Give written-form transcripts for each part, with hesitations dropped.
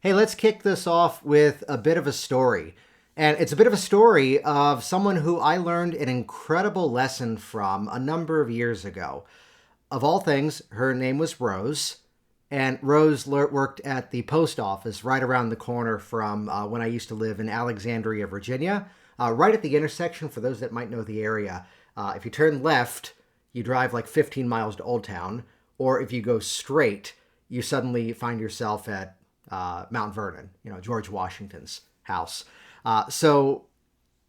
Hey, let's kick this off with a bit of a story. And it's a bit of a story of someone who I learned an incredible lesson from a number of years ago. Of all things, her name was Rose. And Rose worked at the post office right around the corner from when I used to live in Alexandria, Virginia, right at the intersection, for those that might know the area. If you turn left, you drive like 15 miles to Old Town, or if you go straight, you suddenly find yourself at Mount Vernon, George Washington's house. So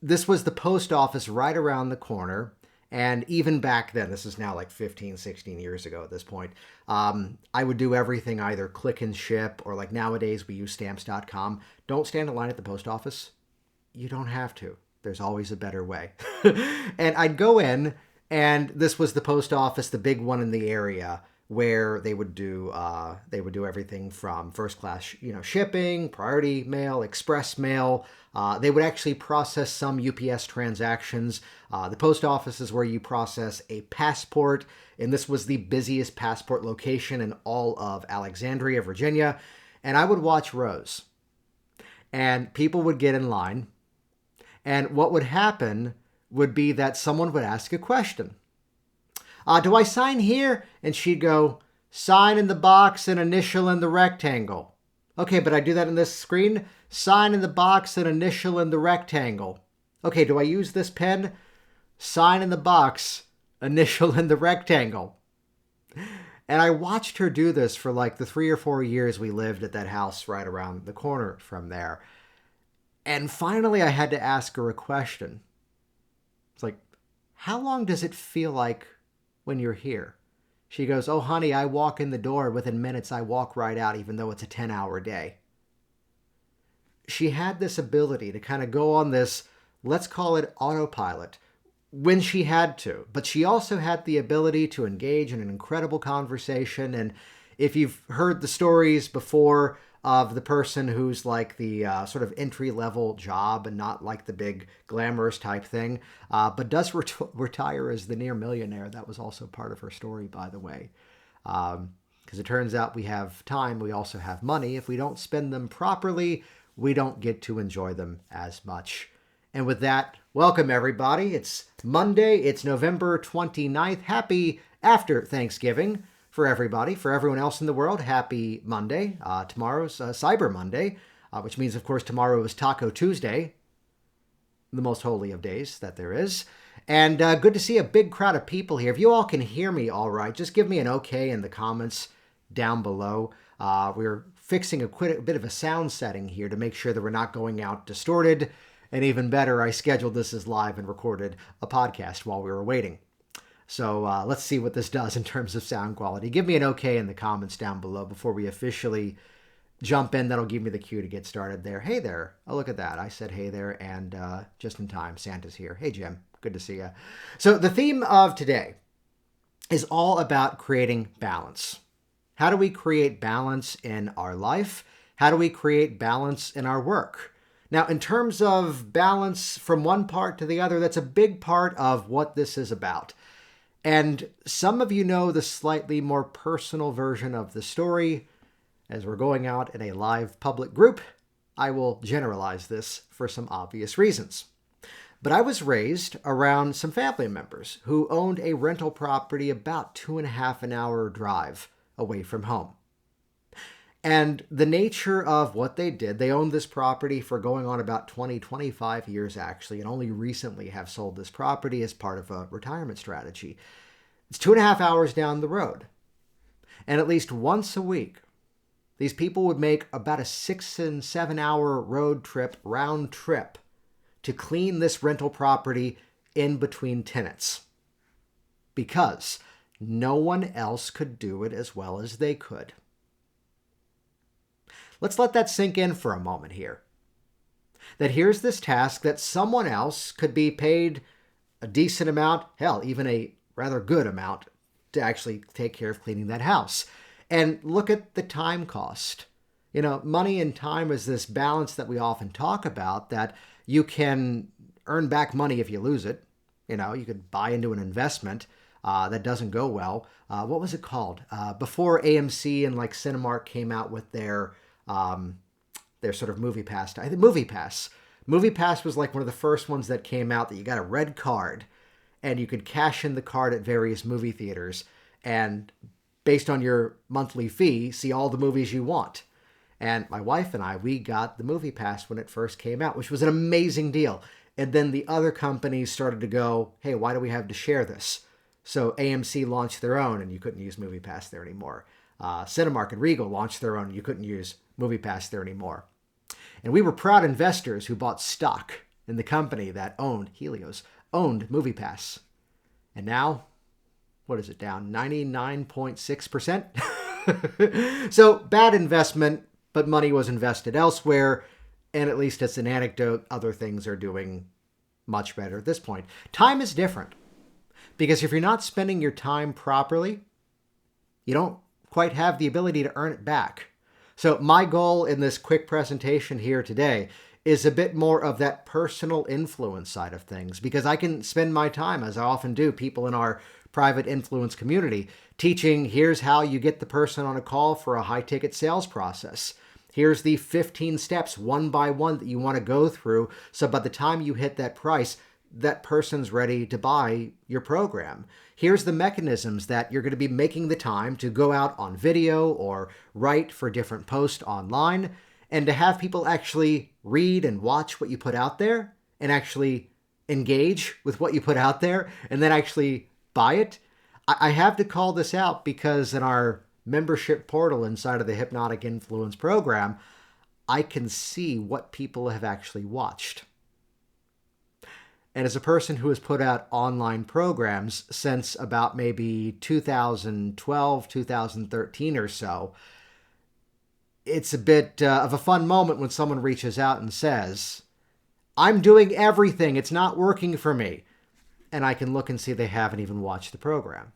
this was the post office right around the corner. And even back then, this is now like 15, 16 years ago at this point, I would do everything either click and ship or like nowadays we use stamps.com. Don't stand in line at the post office. You don't have to. There's always a better way. And I'd go in, and this was the post office, the big one in the area, where they would do everything from first class, shipping, priority mail, express mail. They would actually process some UPS transactions. The post office is where you process a passport, and this was the busiest passport location in all of Alexandria, Virginia. And I would watch Rose, and people would get in line, and what would happen would be that someone would ask a question. Do I sign here? And she'd go, sign in the box and initial in the rectangle. Okay, but I do that in this screen. Sign in the box and initial in the rectangle. Okay, do I use this pen? Sign in the box, initial in the rectangle. And I watched her do this for like the 3 or 4 years we lived at that house right around the corner from there. And finally, I had to ask her a question. It's like, how long does it feel like when you're here? She goes, oh, honey, I walk in the door. Within minutes, I walk right out, even though it's a 10-hour day. She had this ability to kind of go on this, let's call it autopilot, when she had to. But she also had the ability to engage in an incredible conversation. And if you've heard the stories before of the person who's like the sort of entry-level job and not like the big glamorous type thing, but does retire as the near millionaire. That was also part of her story, by the way. Because it turns out we have time, we also have money. If we don't spend them properly, we don't get to enjoy them as much. And with that, welcome everybody. It's Monday, it's November 29th. Happy after Thanksgiving. For everybody, for everyone else in the world, happy Monday. Tomorrow's Cyber Monday, which means, of course, tomorrow is Taco Tuesday, the most holy of days that there is. And good to see a big crowd of people here. If you all can hear me all right, just give me an okay in the comments down below. We're fixing a bit of a sound setting here to make sure that we're not going out distorted. And even better, I scheduled this as live and recorded a podcast while we were waiting. So let's see what this does in terms of sound quality. Give me an okay in the comments down below before we officially jump in. That'll give me the cue to get started there. Hey there. Oh, look at that. I said hey there, and just in time, Santa's here. Hey, Jim. Good to see you. So the theme of today is all about creating balance. How do we create balance in our life? How do we create balance in our work? Now, in terms of balance from one part to the other, that's a big part of what this is about. And some of you know the slightly more personal version of the story. As we're going out in a live public group, I will generalize this for some obvious reasons. But I was raised around some family members who owned a rental property about 2.5 an hour drive away from home. And the nature of what they did, they owned this property for going on about 20, 25 years actually, and only recently have sold this property as part of a retirement strategy. It's 2.5 hours down the road. And at least once a week, these people would make about a 6 and 7 hour road trip, round trip, to clean this rental property in between tenants. Because no one else could do it as well as they could. Let's let that sink in for a moment here. That here's this task that someone else could be paid a decent amount, hell, even a rather good amount, to actually take care of cleaning that house. And look at the time cost. Money and time is this balance that we often talk about, that you can earn back money if you lose it. You could buy into an investment that doesn't go well. What was it called? Before AMC and like Cinemark came out with their their sort of movie pass. I think Movie Pass. Movie Pass was like one of the first ones that came out that you got a red card and you could cash in the card at various movie theaters and based on your monthly fee, see all the movies you want. And my wife and I, we got the Movie Pass when it first came out, which was an amazing deal. And then the other companies started to go, hey, why do we have to share this? So AMC launched their own and you couldn't use Movie Pass there anymore. Cinemark and Regal launched their own and you couldn't use Movie Pass there anymore. And we were proud investors who bought stock in the company that owned, Helios, owned MoviePass. And now, what is it, down 99.6%? So bad investment, but money was invested elsewhere. And at least it's an anecdote. Other things are doing much better at this point. Time is different. Because if you're not spending your time properly, you don't quite have the ability to earn it back. So my goal in this quick presentation here today is a bit more of that personal influence side of things, because I can spend my time, as I often do, people in our private influence community, teaching here's how you get the person on a call for a high-ticket sales process. Here's the 15 steps one by one that you want to go through so by the time you hit that price, that person's ready to buy your program. Here's the mechanisms that you're going to be making the time to go out on video or write for different posts online, and to have people actually read and watch what you put out there and actually engage with what you put out there and then actually buy it. I have to call this out because in our membership portal inside of the Hypnotic Influence program, I can see what people have actually watched. And as a person who has put out online programs since about maybe 2012, 2013 or so, it's a bit of a fun moment when someone reaches out and says, I'm doing everything, it's not working for me. And I can look and see they haven't even watched the program.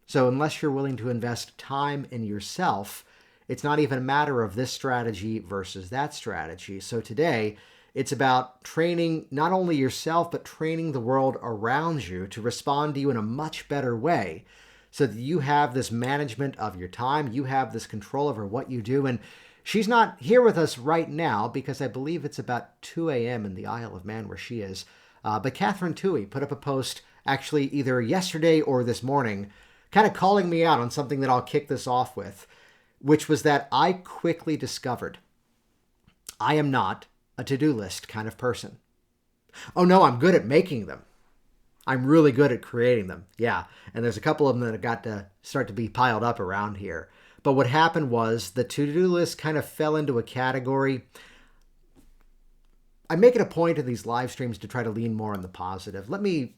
So unless you're willing to invest time in yourself, it's not even a matter of this strategy versus that strategy. So today, it's about training not only yourself, but training the world around you to respond to you in a much better way so that you have this management of your time, you have this control over what you do. And she's not here with us right now because I believe it's about 2 a.m. in the Isle of Man where she is. But Catherine Toohey put up a post actually either yesterday or this morning kind of calling me out on something that I'll kick this off with, which was that I quickly discovered I am not a to-do list kind of person. Oh no, I'm good at making them. I'm really good at creating them. Yeah, and there's a couple of them that have got to start to be piled up around here. But what happened was the to-do list kind of fell into a category. I make it a point in these live streams to try to lean more on the positive. Let me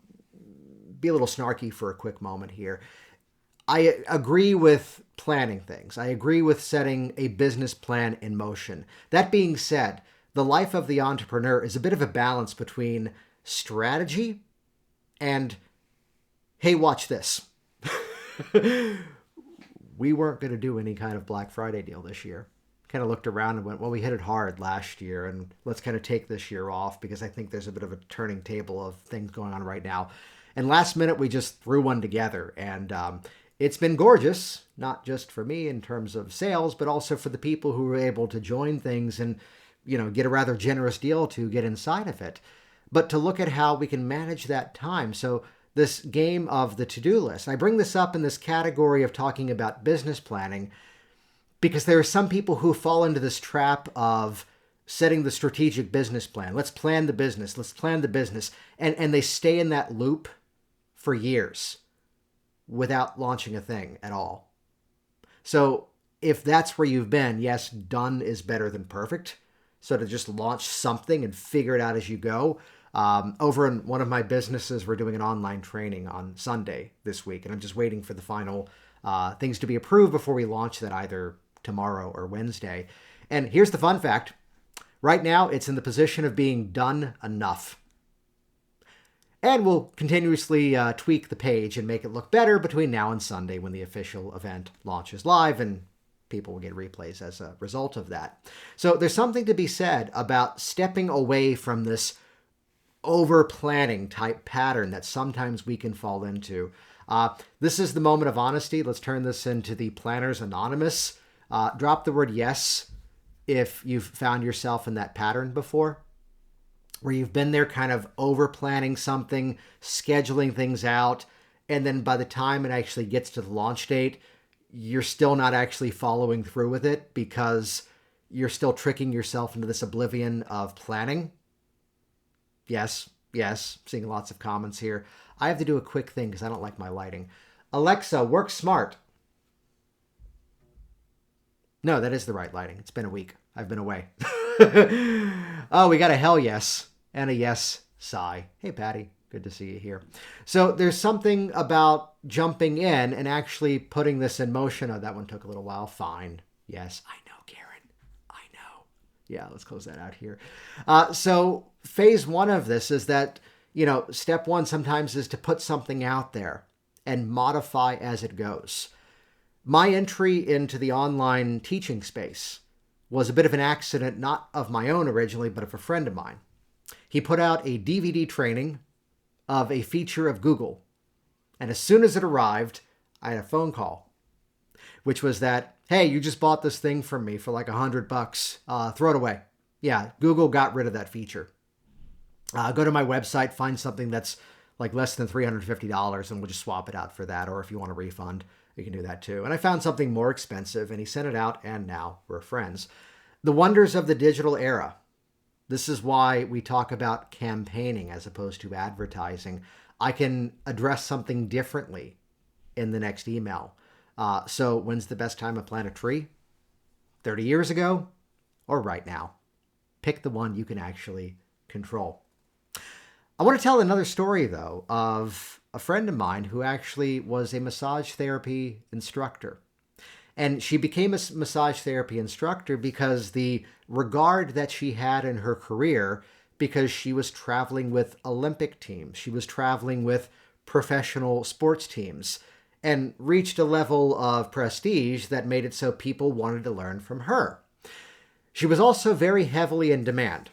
be a little snarky for a quick moment here. I agree with planning things. I agree with setting a business plan in motion. That being said, the life of the entrepreneur is a bit of a balance between strategy and, hey, watch this. We weren't going to do any kind of Black Friday deal this year. Kind of looked around and went, well, we hit it hard last year, and let's kind of take this year off because I think there's a bit of a turning table of things going on right now. And last minute, we just threw one together, and it's been gorgeous, not just for me in terms of sales, but also for the people who were able to join things and get a rather generous deal to get inside of it. But to look at how we can manage that time. So this game of the to-do list, I bring this up in this category of talking about business planning because there are some people who fall into this trap of setting the strategic business plan. Let's plan the business. Let's plan the business. And they stay in that loop for years without launching a thing at all. So if that's where you've been, yes, done is better than perfect. So to just launch something and figure it out as you go. Over in one of my businesses, we're doing an online training on Sunday this week, and I'm just waiting for the final things to be approved before we launch that either tomorrow or Wednesday. And here's the fun fact. Right now, it's in the position of being done enough. And we'll continuously tweak the page and make it look better between now and Sunday when the official event launches live, and people will get replays as a result of that. So there's something to be said about stepping away from this over-planning type pattern that sometimes we can fall into. This is the moment of honesty. Let's turn this into the Planners Anonymous. Drop the word yes if you've found yourself in that pattern before, where you've been there kind of over planning something, scheduling things out, and then by the time it actually gets to the launch date, you're still not actually following through with it because you're still tricking yourself into this oblivion of planning. Yes, yes, seeing lots of comments here. I have to do a quick thing because I don't like my lighting. Alexa, work smart. No, that is the right lighting. It's been a week. I've been away. Oh, we got a hell yes and a yes sigh. Hey, Patty. Good to see you here. So there's something about jumping in and actually putting this in motion. Oh, that one took a little while. Fine. Yes, I know, Karen. I know. Yeah, let's close that out here. So phase one of this is that, step one sometimes is to put something out there and modify as it goes. My entry into the online teaching space was a bit of an accident, not of my own originally, but of a friend of mine. He put out a DVD training of a feature of Google. And as soon as it arrived, I had a phone call, which was that, hey, you just bought this thing from me for like $100. Throw it away. Yeah, Google got rid of that feature. Go to my website, find something that's like less than $350, and we'll just swap it out for that. Or if you want a refund, you can do that too. And I found something more expensive, and he sent it out, and now we're friends. The wonders of the digital era. This is why we talk about campaigning as opposed to advertising. I can address something differently in the next email. So when's the best time to plant a tree? 30 years ago or right now? Pick the one you can actually control. I want to tell another story, though, of a friend of mine who actually was a massage therapy instructor. And she became a massage therapy instructor because the regard that she had in her career, because she was traveling with Olympic teams, she was traveling with professional sports teams, and reached a level of prestige that made it so people wanted to learn from her. She was also very heavily in demand.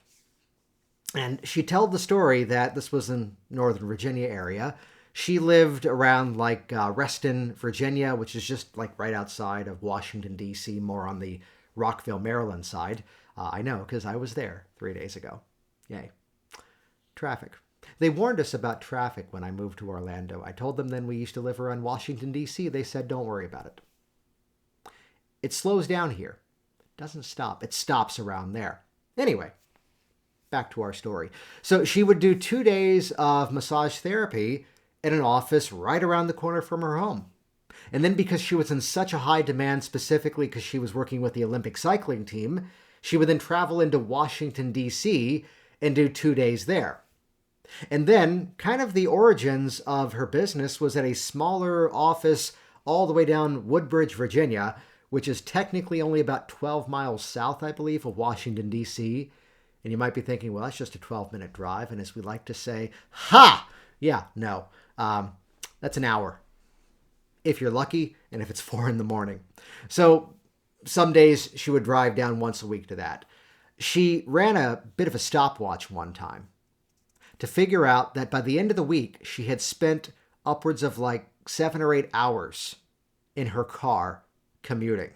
And she told the story that this was in Northern Virginia area. She lived around like Reston, Virginia, which is just like right outside of Washington, D.C., more on the Rockville, Maryland side. I know, because I was there 3 days ago. Yay. Traffic. They warned us about traffic when I moved to Orlando. I told them then we used to live around Washington, D.C. They said, don't worry about it. It slows down here. It doesn't stop. It stops around there. Anyway, back to our story. So she would do 2 days of massage therapy in an office right around the corner from her home. And then because she was in such a high demand, specifically because she was working with the Olympic cycling team, she would then travel into Washington, D.C. and do 2 days there. And then kind of the origins of her business was at a smaller office all the way down Woodbridge, Virginia, which is technically only about 12 miles south, I believe, of Washington, D.C. And you might be thinking, well, that's just a 12-minute drive. And as we like to say, ha! Yeah, no. That's an hour, if you're lucky, and if it's 4 a.m. So some days she would drive down once a week to that. She ran a bit of a stopwatch one time to figure out that by the end of the week, she had spent upwards of like 7 or 8 hours in her car commuting.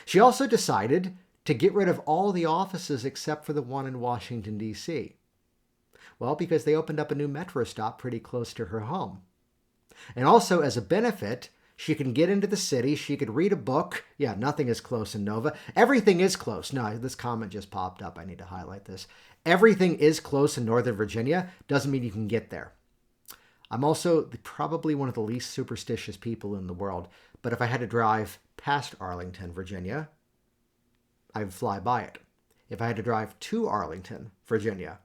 She also decided to get rid of all the offices except for the one in Washington, D.C. Well, because they opened up a new metro stop pretty close to her home. And also, as a benefit, she can get into the city. She could read a book. Yeah, nothing is close in Nova. Everything is close. No, this comment just popped up. I need to highlight this. Everything is close in Northern Virginia. Doesn't mean you can get there. I'm also probably one of the least superstitious people in the world. But if I had to drive past Arlington, Virginia, I would fly by it. If I had to drive to Arlington, Virginia,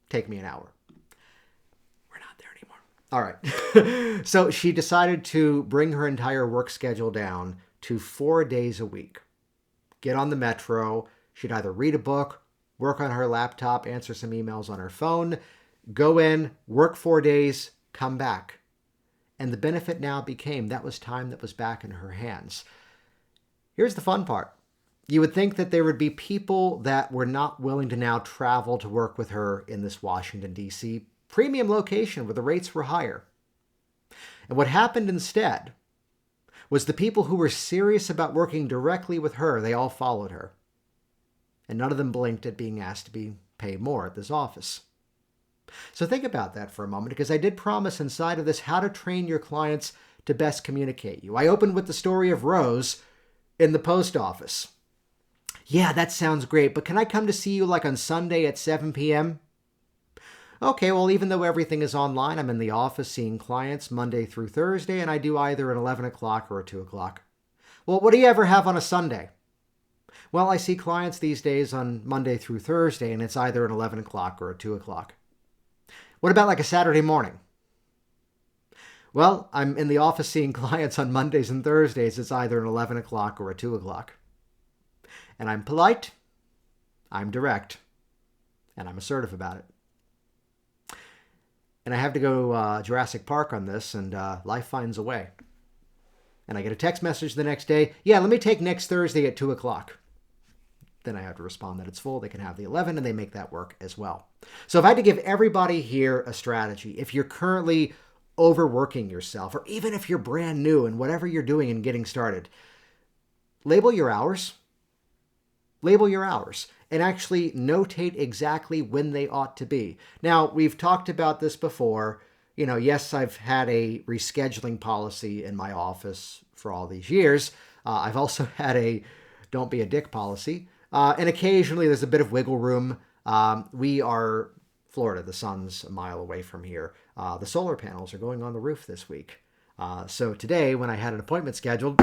take me an hour. We're not there anymore. All right. So she decided to bring her entire work schedule down to 4 days a week. Get on the metro. She'd either read a book, work on her laptop, answer some emails on her phone, go in, work 4 days, come back. And the benefit now became that was time that was back in her hands. Here's the fun part. You would think that there would be people that were not willing to now travel to work with her in this Washington, D.C. premium location where the rates were higher. And what happened instead was the people who were serious about working directly with her, they all followed her. And none of them blinked at being asked to be paid more at this office. So think about that for a moment, because I did promise inside of this how to train your clients to best communicate you. I opened with the story of Rose in the post office. Yeah, that sounds great, but can I come to see you like on Sunday at 7 p.m.? Okay, well, even though everything is online, I'm in the office seeing clients Monday through Thursday, and I do either an 11 o'clock or a 2 o'clock. Well, what do you ever have on a Sunday? Well, I see clients these days on Monday through Thursday, and it's either an 11 o'clock or a 2 o'clock. What about like a Saturday morning? Well, I'm in the office seeing clients on Mondays and Thursdays. It's either an 11 o'clock or a 2 o'clock. And I'm polite, I'm direct, and I'm assertive about it. And I have to go Jurassic Park on this, and life finds a way. And I get a text message the next day, yeah, let me take next Thursday at 2 o'clock. Then I have to respond that it's full. They can have the 11, and they make that work as well. So if I had to give everybody here a strategy, if you're currently overworking yourself, or even if you're brand new and whatever you're doing and getting started, label your hours. Label your hours and actually notate exactly when they ought to be. Now, we've talked about this before. Yes, I've had a rescheduling policy in my office for all these years. I've also had a don't be a dick policy. And occasionally there's a bit of wiggle room. We are Florida. The sun's a mile away from here. The solar panels are going on the roof this week. So today, when I had an appointment scheduled,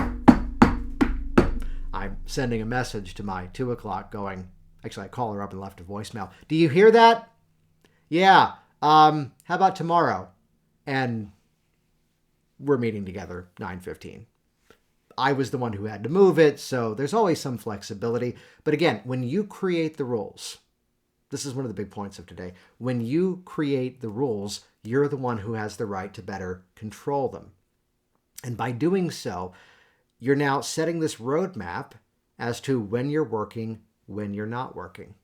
I'm sending a message to my 2 o'clock going, actually, I call her up and left a voicemail. Do you hear that? Yeah. How about tomorrow? And we're meeting together 9:15. I was the one who had to move it, so there's always some flexibility. But again, when you create the rules, this is one of the big points of today. When you create the rules, you're the one who has the right to better control them. And by doing so, you're now setting this roadmap as to when you're working, when you're not working.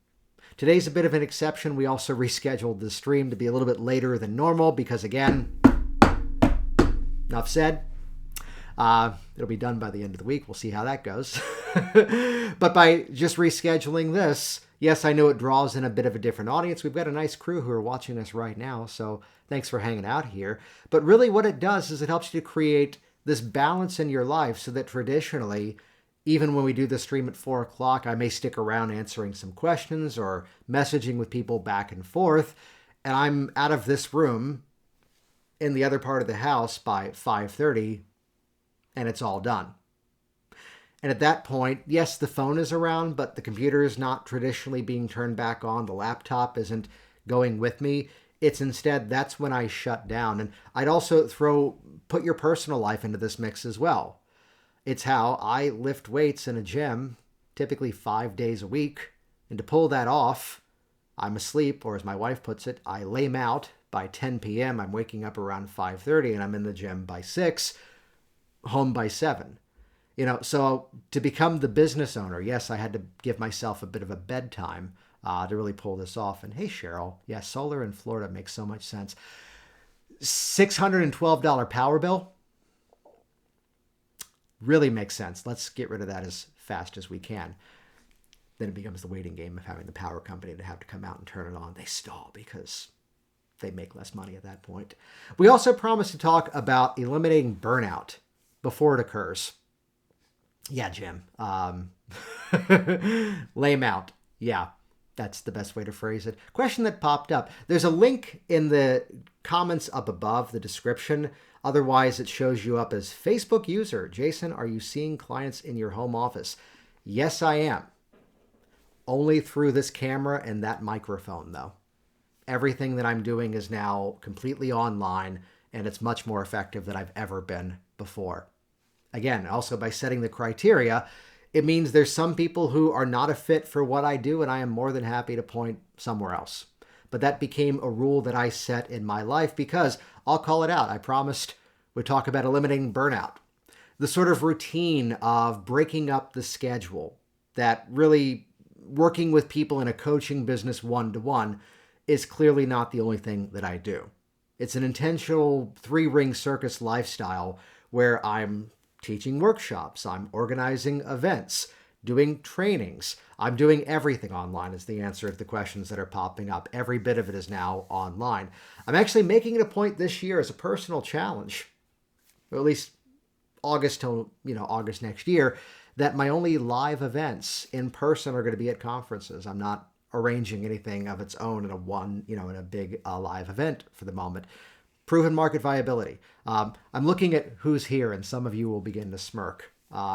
Today's a bit of an exception. We also rescheduled the stream to be a little bit later than normal because, again, enough said. It'll be done by the end of the week. We'll see how that goes. But by just rescheduling this, yes, I know it draws in a bit of a different audience. We've got a nice crew who are watching us right now, so thanks for hanging out here. But really what it does is it helps you to create this balance in your life so that traditionally, even when we do the stream at 4 o'clock, I may stick around answering some questions or messaging with people back and forth, and I'm out of this room in the other part of the house by 5:30, and it's all done. And at that point, yes, the phone is around, but the computer is not traditionally being turned back on. The laptop isn't going with me. It's instead, that's when I shut down. And I'd also put your personal life into this mix as well. It's how I lift weights in a gym, typically 5 days a week. And to pull that off, I'm asleep, or as my wife puts it, I lame out by 10 p.m. I'm waking up around 5:30 and I'm in the gym by 6, home by 7. So to become the business owner, yes, I had to give myself a bit of a bedtime to really pull this off. And hey, Cheryl, yes, solar in Florida makes so much sense. $612 power bill really makes sense. Let's get rid of that as fast as we can. Then it becomes the waiting game of having the power company to have to come out and turn it on. They stall because they make less money at that point. We also promised to talk about eliminating burnout before it occurs. Yeah, Jim. Lame out. Yeah, that's the best way to phrase it. Question that popped up. There's a link in the comments up above, the description. Otherwise, it shows you up as Facebook user. Jason, are you seeing clients in your home office? Yes, I am. Only through this camera and that microphone, though. Everything that I'm doing is now completely online, and it's much more effective than I've ever been before. Again, also by setting the criteria, it means there's some people who are not a fit for what I do, and I am more than happy to point somewhere else. But that became a rule that I set in my life because I'll call it out. I promised we'd talk about eliminating burnout. The sort of routine of breaking up the schedule, that really working with people in a coaching business one-to-one is clearly not the only thing that I do. It's an intentional 3-ring circus lifestyle where I'm teaching workshops. I'm organizing events, doing trainings. I'm doing everything online is the answer to the questions that are popping up. Every bit of it is now online. I'm actually making it a point this year as a personal challenge, or at least August till, August next year, that my only live events in person are going to be at conferences. I'm not arranging anything of its own in a big live event for the moment. Proven market viability. I'm looking at who's here, and some of you will begin to smirk.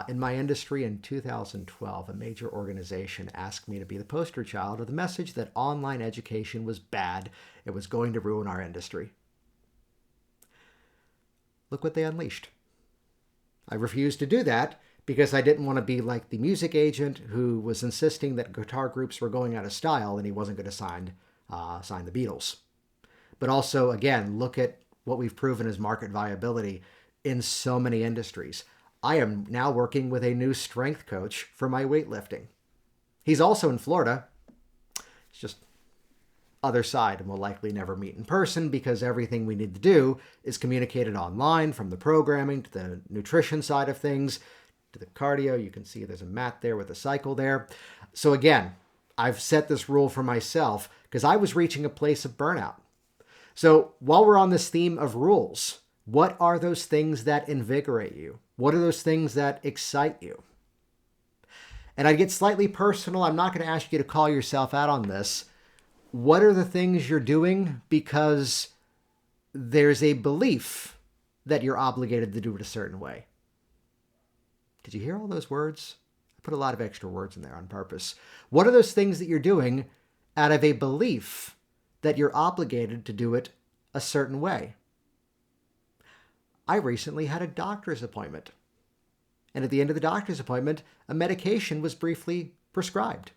In my industry in 2012, a major organization asked me to be the poster child of the message that online education was bad. It was going to ruin our industry. Look what they unleashed. I refused to do that because I didn't want to be like the music agent who was insisting that guitar groups were going out of style and he wasn't going to sign the Beatles. But also, again, look at what we've proven as market viability in so many industries. I am now working with a new strength coach for my weightlifting. He's also in Florida. It's just other side, and we'll likely never meet in person because everything we need to do is communicated online, from the programming to the nutrition side of things to the cardio. You can see there's a mat there with a cycle there. So again, I've set this rule for myself because I was reaching a place of burnout. So while we're on this theme of rules, what are those things that invigorate you? What are those things that excite you? And I'd get slightly personal. I'm not going to ask you to call yourself out on this. What are the things you're doing because there's a belief that you're obligated to do it a certain way? Did you hear all those words? I put a lot of extra words in there on purpose. What are those things that you're doing out of a belief that you're obligated to do it a certain way? I recently had a doctor's appointment. And at the end of the doctor's appointment, a medication was briefly prescribed.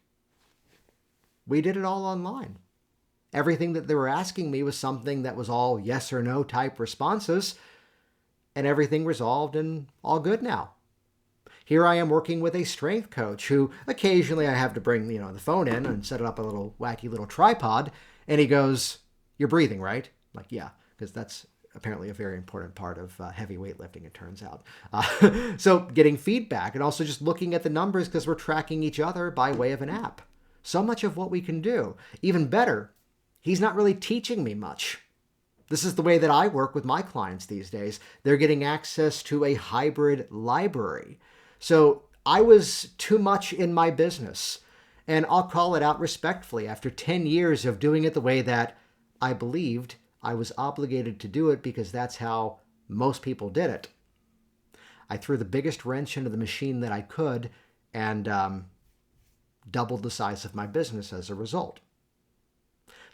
We did it all online. Everything that they were asking me was something that was all yes or no type responses, and everything resolved and all good now. Here I am working with a strength coach who occasionally I have to bring, the phone in and set it up a little wacky little tripod, and he goes, "You're breathing, right?" I'm like, yeah, because that's apparently a very important part of heavy weightlifting, it turns out. So getting feedback and also just looking at the numbers because we're tracking each other by way of an app. So much of what we can do. Even better, he's not really teaching me much. This is the way that I work with my clients these days. They're getting access to a hybrid library. So I was too much in my business, and I'll call it out respectfully. After 10 years of doing it the way that I believed I was obligated to do it because that's how most people did it, I threw the biggest wrench into the machine that I could and doubled the size of my business as a result.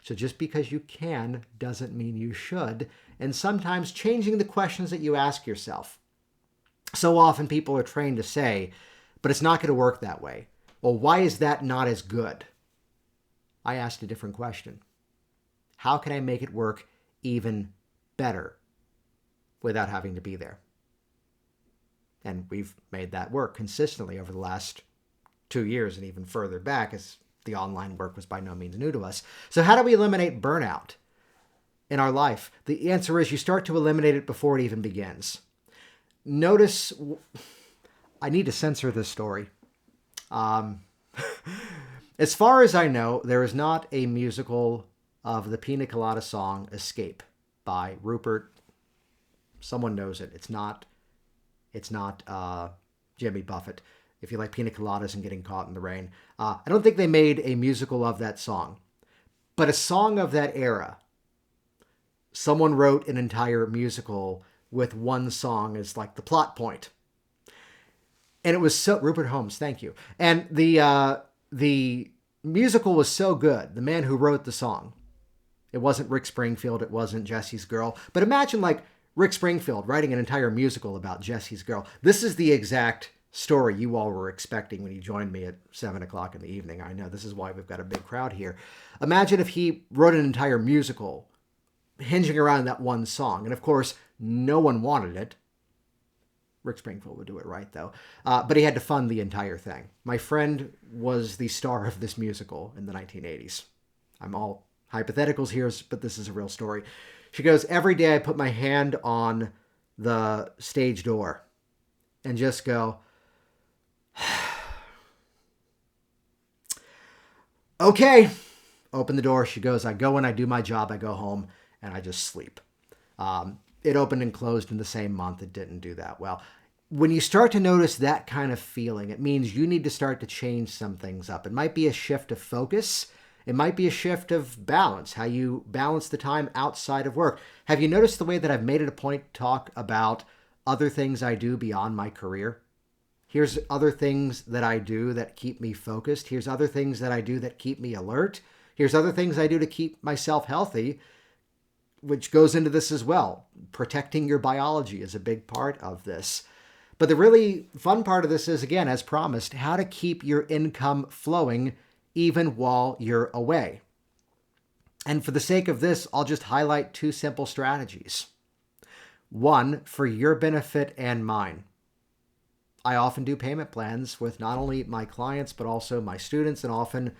So just because you can doesn't mean you should. And sometimes changing the questions that you ask yourself. So often people are trained to say, but it's not going to work that way. Well, why is that not as good? I asked a different question. How can I make it work even better without having to be there? And we've made that work consistently over the last 2 years and even further back, as the online work was by no means new to us. So how do we eliminate burnout in our life? The answer is you start to eliminate it before it even begins. Notice, I need to censor this story. As far as I know, there is not a musical of the Pina Colada song Escape by Rupert. Someone knows it. It's not Jimmy Buffett. If you like pina coladas and getting caught in the rain. I don't think they made a musical of that song. But a song of that era, someone wrote an entire musical with one song as like the plot point. And it was so, Rupert Holmes, thank you. And the musical was so good, the man who wrote the song. It wasn't Rick Springfield, it wasn't Jesse's Girl. But imagine like Rick Springfield writing an entire musical about Jesse's Girl. This is the exact story you all were expecting when you joined me at 7 o'clock in the evening. I know this is why we've got a big crowd here. Imagine if he wrote an entire musical hinging around that one song. And of course, no one wanted it. Rick Springfield would do it right, though. But he had to fund the entire thing. My friend was the star of this musical in the 1980s. I'm all hypotheticals here, but this is a real story. She goes, every day I put my hand on the stage door and just go, okay, open the door. She goes, I go in, I do my job, I go home, and I just sleep. It opened and closed in the same month. It didn't do that well. When you start to notice that kind of feeling, it means you need to start to change some things up. It might be a shift of focus. It might be a shift of balance, how you balance the time outside of work. Have you noticed the way that I've made it a point to talk about other things I do beyond my career? Here's other things that I do that keep me focused. Here's other things that I do that keep me alert. Here's other things I do to keep myself healthy, which goes into this as well. Protecting your biology is a big part of this. But the really fun part of this is, again, as promised, how to keep your income flowing even while you're away. And for the sake of this, I'll just highlight two simple strategies. One, for your benefit and mine. I often do payment plans with not only my clients, but also my students and often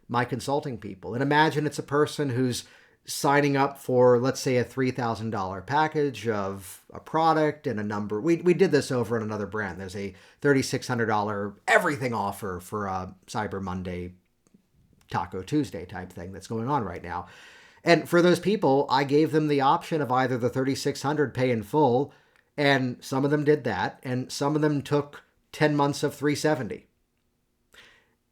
my consulting people. And imagine it's a person who's signing up for, let's say, a $3,000 package of a product and a number. We did this over in another brand. There's a $3,600 everything offer for a Cyber Monday, Taco Tuesday type thing that's going on right now. And for those people, I gave them the option of either the $3,600 pay in full, and some of them did that, and some of them took 10 months of $370.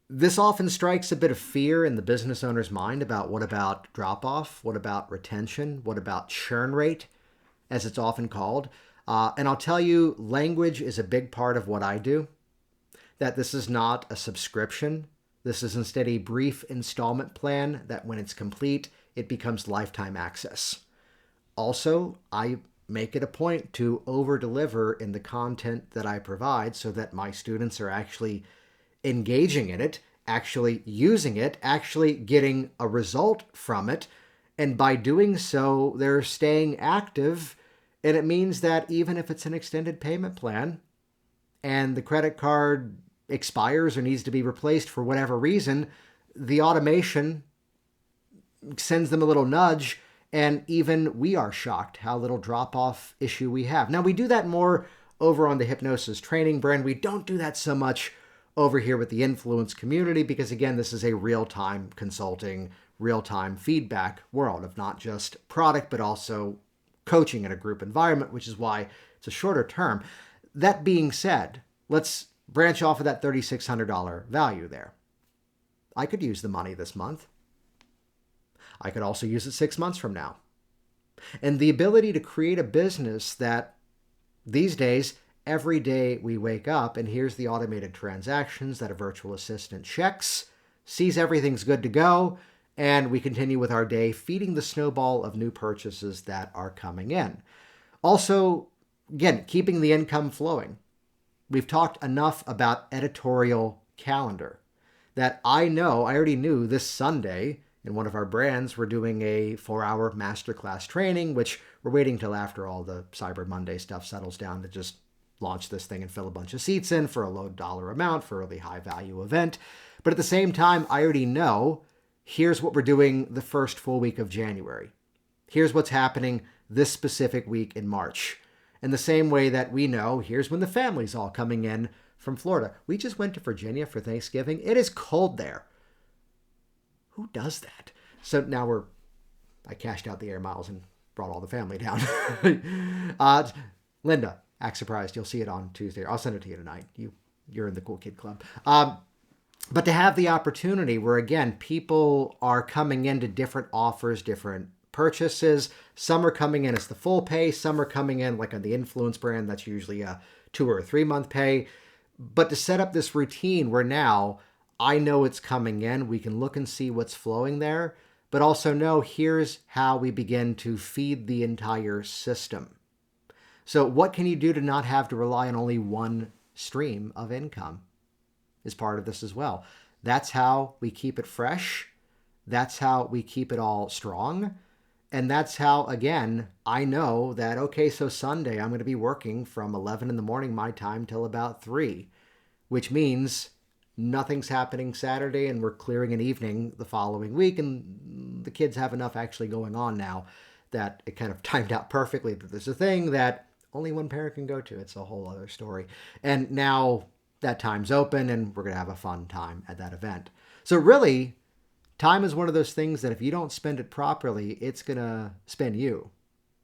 This often strikes a bit of fear in the business owner's mind about what about drop-off, what about retention, what about churn rate, as it's often called. And I'll tell you, language is a big part of what I do, that this is not a subscription. This is instead a brief installment plan that when it's complete, it becomes lifetime access. Also, I make it a point to over-deliver in the content that I provide so that my students are actually engaging in it, actually using it, actually getting a result from it. And by doing so, they're staying active. And it means that even if it's an extended payment plan and the credit card expires or needs to be replaced for whatever reason, the automation sends them a little nudge. And even we are shocked how little drop-off issue we have. Now, we do that more over on the hypnosis training brand. We don't do that so much over here with the influence community because, again, this is a real-time consulting, real-time feedback world of not just product, but also coaching in a group environment, which is why it's a shorter term. That being said, let's branch off of that $3,600 value there. I could use the money this month. I could also use it 6 months from now. And the ability to create a business that these days, every day we wake up and here's the automated transactions that a virtual assistant checks, sees everything's good to go, and we continue with our day feeding the snowball of new purchases that are coming in. Also, again, keeping the income flowing. We've talked enough about editorial calendar that I already knew this Sunday in one of our brands, we're doing a 4-hour masterclass training, which we're waiting till after all the Cyber Monday stuff settles down to just launch this thing and fill a bunch of seats in for a low dollar amount for a really high value event. But at the same time, I already know here's what we're doing the first full week of January. Here's what's happening this specific week in March. In the same way that we know, here's when the family's all coming in from Florida. We just went to Virginia for Thanksgiving. It is cold there. Who does that? So now I cashed out the air miles and brought all the family down. Linda, act surprised. You'll see it on Tuesday. I'll send it to you tonight. You're in the cool kid club. But to have the opportunity where, again, people are coming into different offers, different purchases. Some are coming in as the full pay. Some are coming in like on the influence brand. That's usually a 2 or 3 month pay. But to set up this routine where now I know it's coming in, we can look and see what's flowing there, but also know here's how we begin to feed the entire system. So what can you do to not have to rely on only one stream of income is part of this as well. That's how we keep it fresh. That's how we keep it all strong. And that's how, again, I know that, okay, so Sunday I'm going to be working from 11 in the morning my time till about 3, which means nothing's happening Saturday and we're clearing an evening the following week. And the kids have enough actually going on now that it kind of timed out perfectly. But there's a thing that only one parent can go to. It's a whole other story. And now that time's open and we're going to have a fun time at that event. So really, time is one of those things that if you don't spend it properly, it's going to spend you.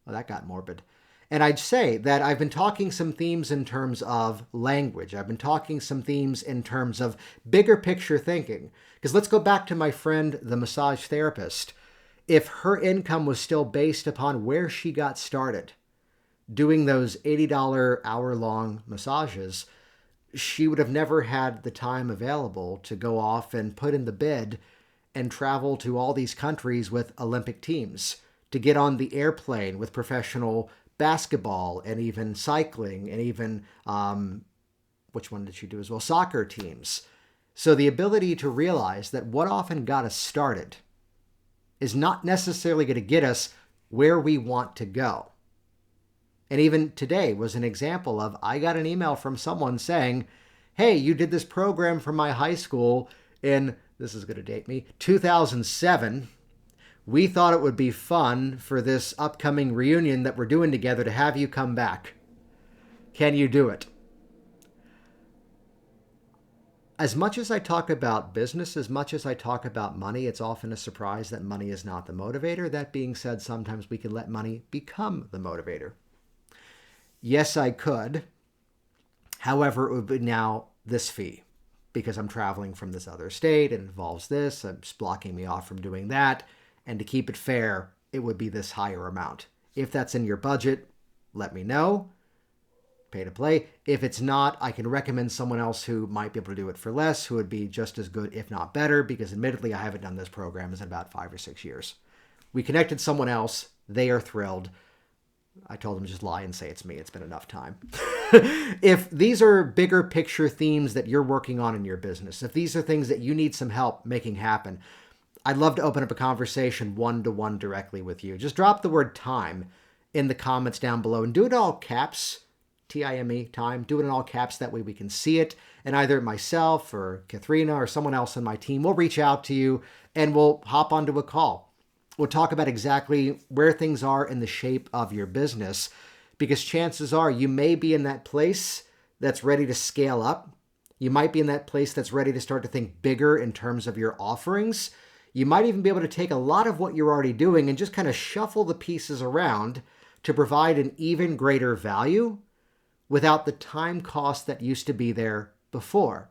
Well, that got morbid. And I'd say that I've been talking some themes in terms of language. I've been talking some themes in terms of bigger picture thinking. Because let's go back to my friend, the massage therapist. If her income was still based upon where she got started, doing those $80 hour-long massages, she would have never had the time available to go off and put in the bid and travel to all these countries with Olympic teams, to get on the airplane with professional basketball and even cycling and even, which one did she do as well? Soccer teams. So the ability to realize that what often got us started is not necessarily going to get us where we want to go. And even today was an example of, I got an email from someone saying, hey, you did this program for my high school in, this is going to date me, 2007. We thought it would be fun for this upcoming reunion that we're doing together to have you come back. Can you do it? As much as I talk about business, as much as I talk about money, it's often a surprise that money is not the motivator. That being said, sometimes we can let money become the motivator. Yes, I could. However, it would be now this fee because I'm traveling from this other state. It involves this. It's blocking me off from doing that. And to keep it fair, it would be this higher amount. If that's in your budget, let me know. Pay to play. If it's not, I can recommend someone else who might be able to do it for less, who would be just as good, if not better, because admittedly, I haven't done this program in about 5 or 6 years. We connected someone else. They are thrilled. I told them just lie and say it's me. It's been enough time. If these are bigger picture themes that you're working on in your business, if these are things that you need some help making happen, I'd love to open up a conversation one-to-one directly with you. Just drop the word time in the comments down below and do it all caps, T-I-M-E, time. Do it in all caps. That way we can see it. And either myself or Katharina or someone else on my team will reach out to you and we'll hop onto a call. We'll talk about exactly where things are in the shape of your business, because chances are you may be in that place that's ready to scale up. You might be in that place that's ready to start to think bigger in terms of your offerings. You might even be able to take a lot of what you're already doing and just kind of shuffle the pieces around to provide an even greater value without the time cost that used to be there before.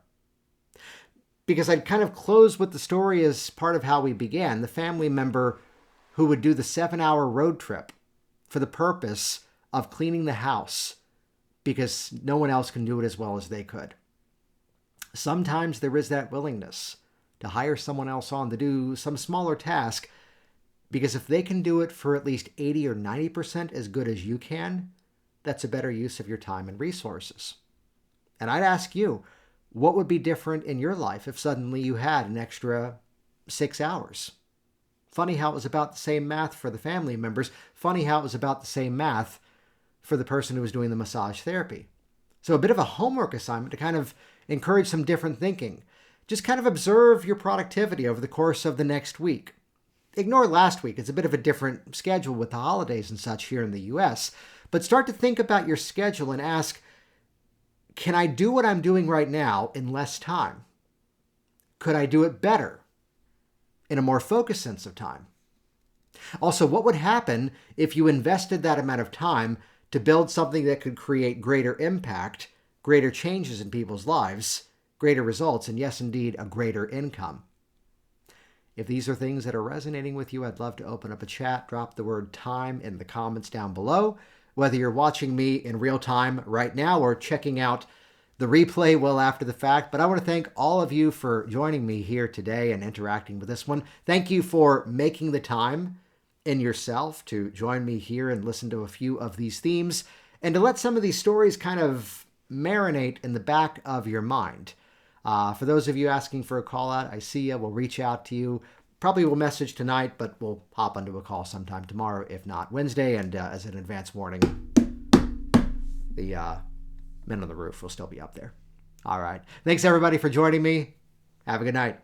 Because I'd kind of close with the story as part of how we began. The family member who would do the 7-hour road trip for the purpose of cleaning the house because no one else can do it as well as they could. Sometimes there is that willingness to hire someone else on to do some smaller task, because if they can do it for at least 80 or 90% as good as you can, that's a better use of your time and resources. And I'd ask you, what would be different in your life if suddenly you had an extra 6 hours? Funny how it was about the same math for the family members. Funny how it was about the same math for the person who was doing the massage therapy. So a bit of a homework assignment to kind of encourage some different thinking. Just kind of observe your productivity over the course of the next week. Ignore last week. It's a bit of a different schedule with the holidays and such here in the US. But start to think about your schedule and ask, can I do what I'm doing right now in less time? Could I do it better in a more focused sense of time? Also, what would happen if you invested that amount of time to build something that could create greater impact, greater changes in people's lives, greater results, and yes, indeed, a greater income? If these are things that are resonating with you, I'd love to open up a chat. Drop the word time in the comments down below. Whether you're watching me in real time right now or checking out the replay well after the fact. But I want to thank all of you for joining me here today and interacting with this one. Thank you for making the time in yourself to join me here and listen to a few of these themes and to let some of these stories kind of marinate in the back of your mind. For those of you asking for a call out, I see you. We'll reach out to you. Probably will message tonight, but we'll hop onto a call sometime tomorrow, if not Wednesday. And as an advance warning, the Men on the Roof will still be up there. All right. Thanks, everybody, for joining me. Have a good night.